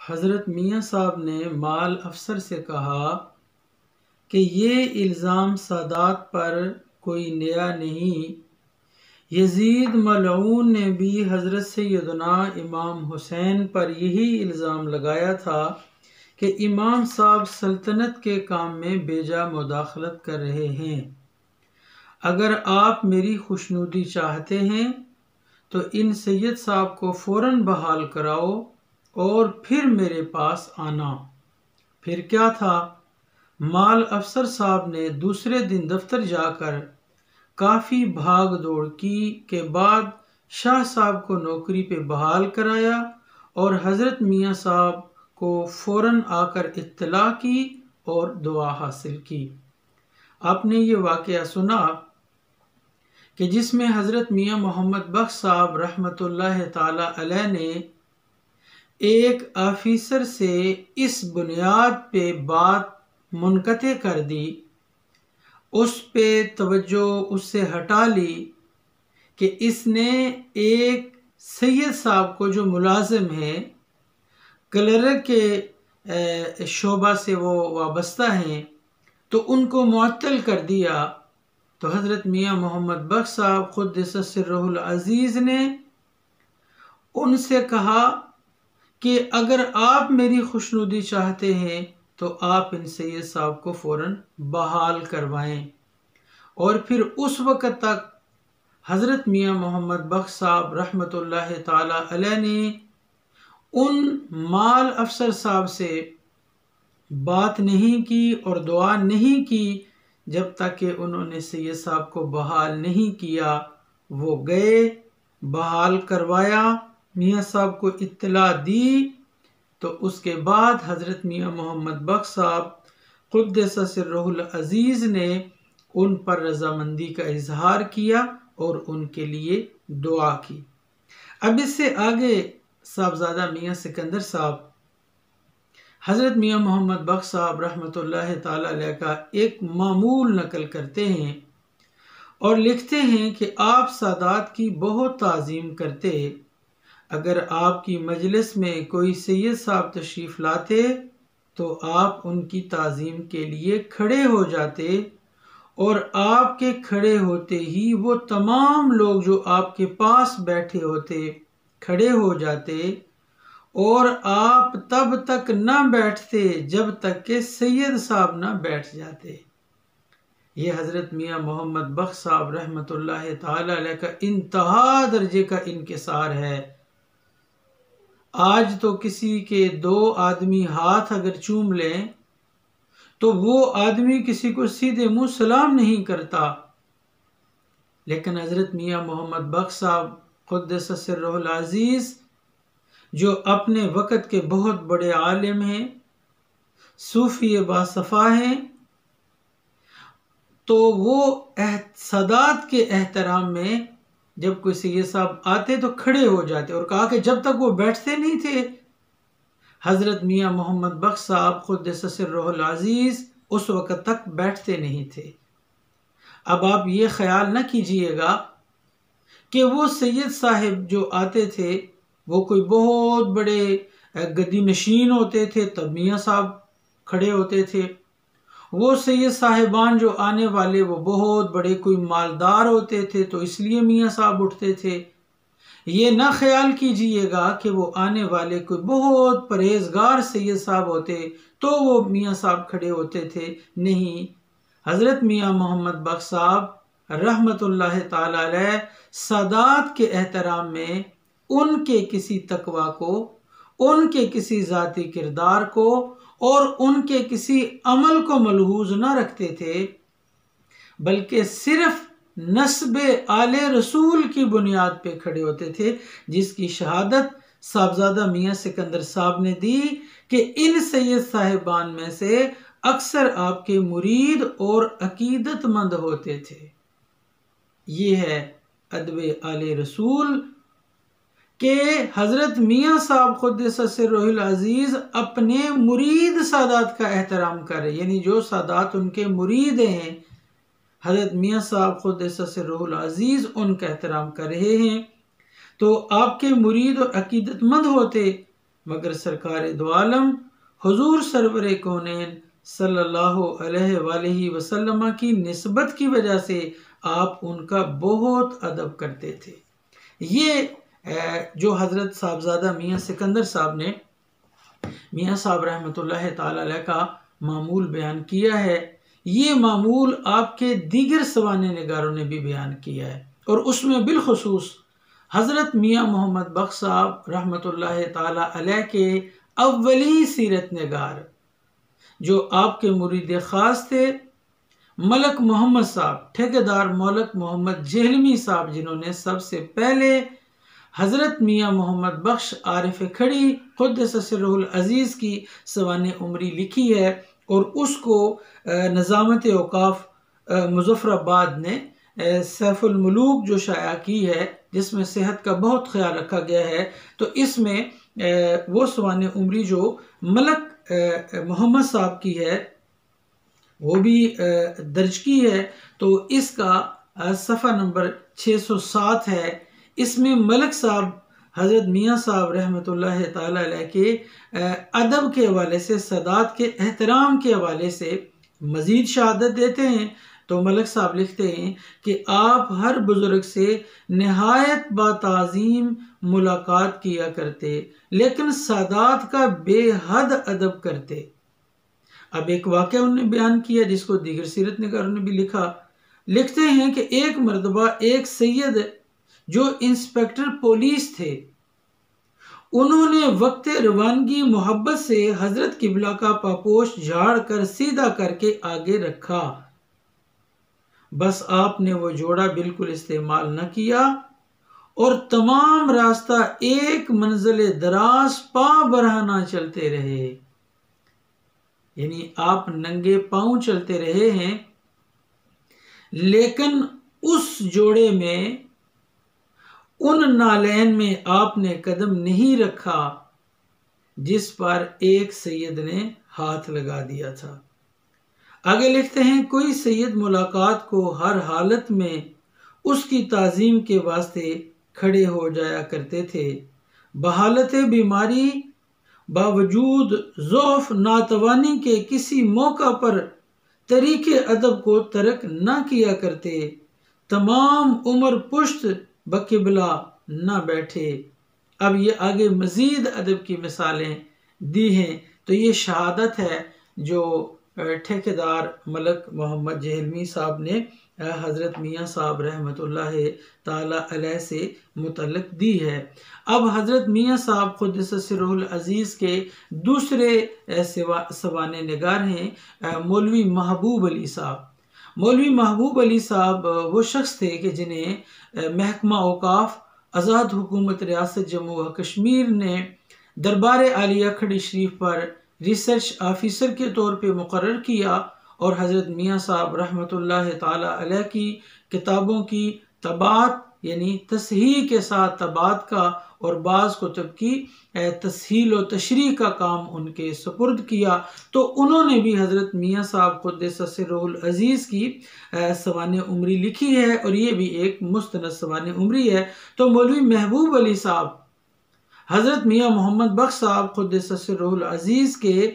حضرت میاں صاحب نے مال افسر سے کہا کہ یہ الزام سادات پر کوئی نیا نہیں، یزید ملعون نے بھی حضرت سیدنا امام حسین پر یہی الزام لگایا تھا کہ امام صاحب سلطنت کے کام میں بیجا مداخلت کر رہے ہیں۔ اگر آپ میری خوشنودی چاہتے ہیں تو ان سید صاحب کو فوراً بحال کراؤ اور پھر میرے پاس آنا۔ پھر کیا تھا، مال افسر صاحب نے دوسرے دن دفتر جا کر کافی بھاگ دوڑ کی کے بعد شاہ صاحب کو نوکری پہ بحال کرایا اور حضرت میاں صاحب کو فوراً آ کر اطلاع کی اور دعا حاصل کی۔ آپ نے یہ واقعہ سنا کہ جس میں حضرت میاں محمد بخش صاحب رحمۃ اللہ تعالی علیہ نے ایک آفیسر سے اس بنیاد پہ بات منقطع کر دی، اس پہ توجہ اس سے ہٹا لی کہ اس نے ایک سید صاحب کو جو ملازم ہے، کلرک کے شعبہ سے وہ وابستہ ہیں، تو ان کو معطل کر دیا۔ تو حضرت میاں محمد بخش صاحب قدس سرہ العزیز نے ان سے کہا کہ اگر آپ میری خوشنودی چاہتے ہیں تو آپ ان سید صاحب کو فوراً بحال کروائیں، اور پھر اس وقت تک حضرت میاں محمد بخش صاحب رحمۃ اللہ تعالی علیہ نے ان مال افسر صاحب سے بات نہیں کی اور دعا نہیں کی جب تک کہ انہوں نے سید صاحب کو بحال نہیں کیا۔ وہ گئے، بحال کروایا، میاں صاحب کو اطلاع دی، تو اس کے بعد حضرت میاں محمد بخش صاحب قدس سرہ العزیز نے ان پر رضامندی کا اظہار کیا اور ان کے لیے دعا کی۔ اب اس سے آگے صاحبزادہ میاں سکندر صاحب حضرت میاں محمد بخش صاحب رحمۃ اللہ تعالی علیہ کا ایک معمول نقل کرتے ہیں اور لکھتے ہیں کہ آپ سادات کی بہت تعظیم کرتے۔ اگر آپ کی مجلس میں کوئی سید صاحب تشریف لاتے تو آپ ان کی تعظیم کے لیے کھڑے ہو جاتے، اور آپ کے کھڑے ہوتے ہی وہ تمام لوگ جو آپ کے پاس بیٹھے ہوتے کھڑے ہو جاتے، اور آپ تب تک نہ بیٹھتے جب تک کہ سید صاحب نہ بیٹھ جاتے۔ یہ حضرت میاں محمد بخش صاحب رحمۃ اللہ تعالی علیہ کا انتہا درجے کا انکسار ہے۔ آج تو کسی کے دو آدمی ہاتھ اگر چوم لیں تو وہ آدمی کسی کو سیدھے منہ سلام نہیں کرتا، لیکن حضرت میاں محمد بخش صاحب قدس سرہ العزیز جو اپنے وقت کے بہت بڑے عالم ہیں، صوفی باصفا ہیں، تو وہ سادات کے احترام میں جب کوئی سید صاحب آتے تو کھڑے ہو جاتے، اور کہا کہ جب تک وہ بیٹھتے نہیں تھے حضرت میاں محمد بخش صاحب قدس سرہ العزیز اس وقت تک بیٹھتے نہیں تھے۔ اب آپ یہ خیال نہ کیجئے گا کہ وہ سید صاحب جو آتے تھے وہ کوئی بہت بڑے گدی نشین ہوتے تھے تب میاں صاحب کھڑے ہوتے تھے، وہ سید صاحبان جو آنے والے وہ بہت بڑے کوئی مالدار ہوتے تھے تو اس لیے میاں صاحب اٹھتے تھے۔ یہ نہ خیال کیجئے گا کہ وہ آنے والے کوئی بہت پرہیزگار سید صاحب ہوتے تو وہ میاں صاحب کھڑے ہوتے تھے، نہیں، حضرت میاں محمد بخش صاحب رحمۃ اللہ تعالی علیہ سادات کے احترام میں ان کے کسی تقوی کو، ان کے کسی ذاتی کردار کو اور ان کے کسی عمل کو ملحوظ نہ رکھتے تھے، بلکہ صرف نسب آل رسول کی بنیاد پہ کھڑے ہوتے تھے، جس کی شہادت صاحبزادہ میاں سکندر صاحب نے دی کہ ان سید صاحبان میں سے اکثر آپ کے مرید اور عقیدت مند ہوتے تھے۔ یہ ہے ادب آل رسول کہ حضرت میاں صاحب قدس سرہ العزیز اپنے مرید سادات کا احترام کر رہے، یعنی جو سادات ان کے مرید ہیں حضرت میاں صاحب قدس سرہ العزیز ان کا احترام کر رہے ہیں، تو آپ کے مرید اور عقیدت مند ہوتے مگر سرکار دو عالم حضور سرور کونین صلی اللہ علیہ وآلہ وسلم کی نسبت کی وجہ سے آپ ان کا بہت ادب کرتے تھے۔ یہ جو حضرت صاحبزادہ میاں سکندر صاحب نے میاں صاحب رحمۃ اللہ تعالی علیہ کا معمول بیان کیا ہے، یہ معمول آپ کے دیگر سوانح نگاروں نے بھی بیان کیا ہے، اور اس میں بالخصوص حضرت میاں محمد بخش صاحب رحمۃ اللہ تعالی علیہ کے اولی سیرت نگار جو آپ کے مرید خاص تھے، ملک محمد صاحب ٹھیکیدار ملک محمد جہلمی صاحب، جنہوں نے سب سے پہلے حضرت میاں محمد بخش عارف کھڑی قدس سرہ العزیز کی سوانح عمری لکھی ہے، اور اس کو نظامت اوقاف مظفر آباد نے سیف الملوک جو شائع کی ہے، جس میں صحت کا بہت خیال رکھا گیا ہے، تو اس میں وہ سوانح عمری جو ملک محمد صاحب کی ہے وہ بھی درج کی ہے، تو اس کا صفحہ نمبر 607 ہے۔ اس میں ملک صاحب حضرت میاں صاحب رحمۃ اللہ تعالی علیہ کے ادب کے حوالے سے، سادات کے احترام کے حوالے سے مزید شہادت دیتے ہیں۔ تو ملک صاحب لکھتے ہیں کہ آپ ہر بزرگ سے نہایت باتعظیم ملاقات کیا کرتے، لیکن سادات کا بے حد ادب کرتے۔ اب ایک واقعہ انہوں نے بیان کیا جس کو دیگر سیرت نگاروں نے بھی لکھا۔ لکھتے ہیں کہ ایک مرتبہ ایک سید جو انسپیکٹر پولیس تھے، انہوں نے وقت روانگی محبت سے حضرت قبلہ کا پاپوش جھاڑ کر سیدھا کر کے آگے رکھا، بس آپ نے وہ جوڑا بالکل استعمال نہ کیا اور تمام راستہ ایک منزل دراز پا برہنہ چلتے رہے، یعنی آپ ننگے پاؤں چلتے رہے ہیں، لیکن اس جوڑے میں، ان نالین میں آپ نے قدم نہیں رکھا جس پر ایک سید نے ہاتھ لگا دیا تھا۔ آگے لکھتے ہیں کوئی سید ملاقات کو ہر حالت میں اس کی تعظیم کے واسطے کھڑے ہو جایا کرتے تھے، بحالت بیماری باوجود ضعف ناتوانی کے کسی موقع پر طریق ادب کو ترک نہ کیا کرتے، تمام عمر پشت بقبلہ نہ بیٹھے۔ اب یہ آگے مزید ادب کی مثالیں دی ہیں، تو یہ شہادت ہے جو ٹھیکیدار ملک محمد جہلمی صاحب نے حضرت میاں صاحب رحمۃ اللہ تعالی علیہ سے متعلق دی ہے۔ اب حضرت میاں صاحب قدس سرہ العزیز کے دوسرے سوانح نگار ہیں مولوی محبوب علی صاحب۔ مولوی محبوب علی صاحب وہ شخص تھے کہ جنہیں محکمہ اوقاف آزاد حکومت ریاست جموں و کشمیر نے دربار عالیہ کھڑی شریف پر ریسرچ آفیسر کے طور پہ مقرر کیا، اور حضرت میاں صاحب رحمۃ اللہ تعالی علیہ کی کتابوں کی طباعت، یعنی تصحیح کے ساتھ طباعت کا اور بعض کتب کی تسہیل و تشریح کا کام ان کے سپرد کیا، تو انہوں نے بھی حضرت میاں صاحب قدس سرہ العزیز کی سوانح عمری لکھی ہے، اور یہ بھی ایک مستند سوانح عمری ہے۔ تو مولوی محبوب علی صاحب حضرت میاں محمد بخش صاحب قدس سرہ العزیز کے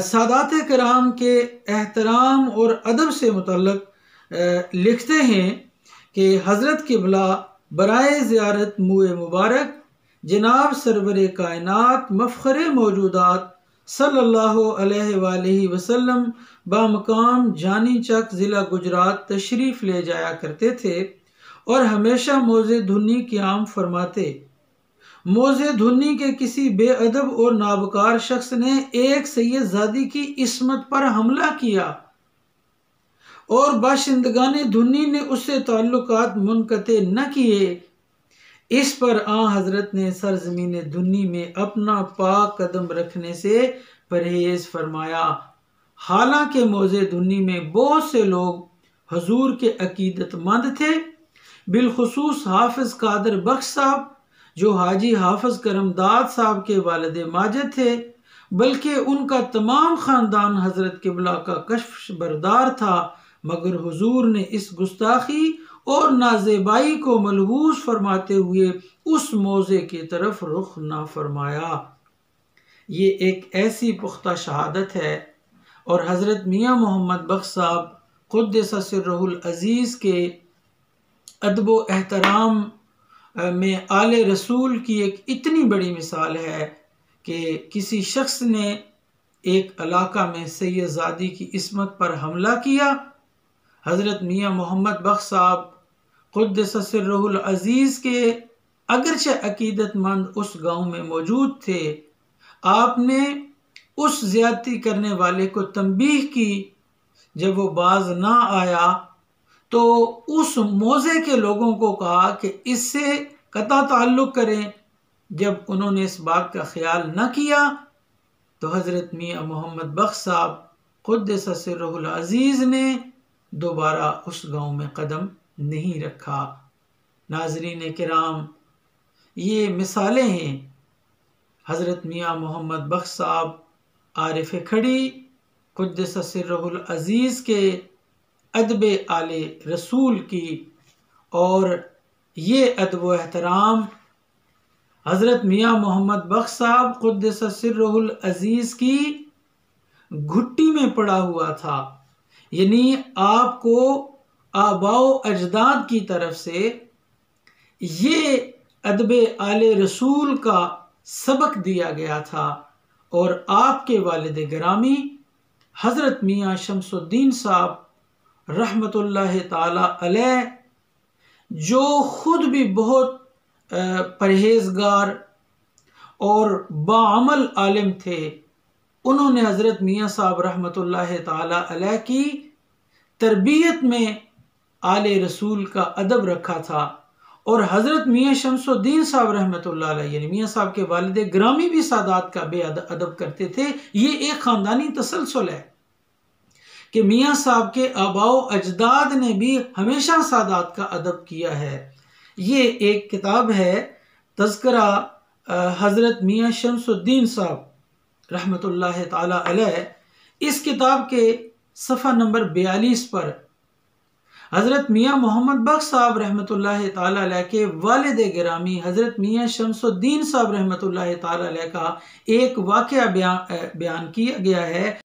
سادات کرام کے احترام اور ادب سے متعلق لکھتے ہیں کہ حضرت قبلہ برائے زیارت منہ مبارک جناب سرور کائنات مفخر موجودات صلی اللہ علیہ وآلہ وسلم بامقام جانی چک ضلع گجرات تشریف لے جایا کرتے تھے، اور ہمیشہ موزے دھنی قیام فرماتے۔ موزے دھنی کے کسی بے ادب اور نابکار شخص نے ایک سید زادی کی عصمت پر حملہ کیا، اور باشندگان دھنی نے اس سے تعلقات منقطع نہ کیے۔ اس پر آن حضرت نے سرزمین دھنی میں اپنا پاک قدم رکھنے سے پرہیز فرمایا، حالانکہ موزے دھنی میں بہت سے لوگ حضور کے عقیدت مند تھے، بالخصوص حافظ قادر بخش صاحب جو حاجی حافظ کرم داد صاحب کے والد ماجد تھے، بلکہ ان کا تمام خاندان حضرت قبلہ کا کشف بردار تھا، مگر حضور نے اس گستاخی اور نازیبائی کو ملحوظ فرماتے ہوئے اس موضع کی طرف رخ نہ فرمایا۔ یہ ایک ایسی پختہ شہادت ہے اور حضرت میاں محمد بخش صاحب قدس سرہ العزیز کے ادب و احترام میں آل رسول کی ایک اتنی بڑی مثال ہے کہ کسی شخص نے ایک علاقہ میں سید زادی کی عصمت پر حملہ کیا، حضرت میاں محمد بخش صاحب قدس سرہ العزیز کے اگرچہ عقیدت مند اس گاؤں میں موجود تھے، آپ نے اس زیادتی کرنے والے کو تنبیہ کی۔ جب وہ باز نہ آیا تو اس موضع کے لوگوں کو کہا کہ اس سے قطع تعلق کریں۔ جب انہوں نے اس بات کا خیال نہ کیا تو حضرت میاں محمد بخش صاحب قدس سرہ العزیز نے دوبارہ اس گاؤں میں قدم نہیں رکھا۔ ناظرین کرام، یہ مثالیں ہیں حضرت میاں محمد بخش صاحب عارف کھڑی قدس سرہ العزیز کے ادب آل رسول کی، اور یہ ادب و احترام حضرت میاں محمد بخش صاحب قدس سرہ العزیز کی گھٹی میں پڑا ہوا تھا، یعنی آپ کو آباء و اجداد کی طرف سے یہ ادب آل رسول کا سبق دیا گیا تھا، اور آپ کے والد گرامی حضرت میاں شمس الدین صاحب رحمۃ اللہ تعالی علیہ، جو خود بھی بہت پرہیزگار اور باعمل عالم تھے، انہوں نے حضرت میاں صاحب رحمۃ اللہ تعالی علیہ کی تربیت میں آل رسول کا ادب رکھا تھا، اور حضرت میاں شمس الدین صاحب رحمۃ اللہ علیہ یعنی میاں صاحب کے والد گرامی بھی سادات کا بے ادب کرتے تھے۔ یہ ایک خاندانی تسلسل ہے کہ میاں صاحب کے آباء و اجداد نے بھی ہمیشہ سادات کا ادب کیا ہے۔ یہ ایک کتاب ہے تذکرہ حضرت میاں شمس الدین صاحب رحمۃ اللہ تعالی علیہ۔ اس کتاب کے صفحہ نمبر 42 پر حضرت میاں محمد بخش صاحب رحمۃ اللہ تعالی علیہ کے والد گرامی حضرت میاں شمس الدین صاحب رحمۃ اللہ تعالی علیہ کا ایک واقعہ بیان کیا گیا ہے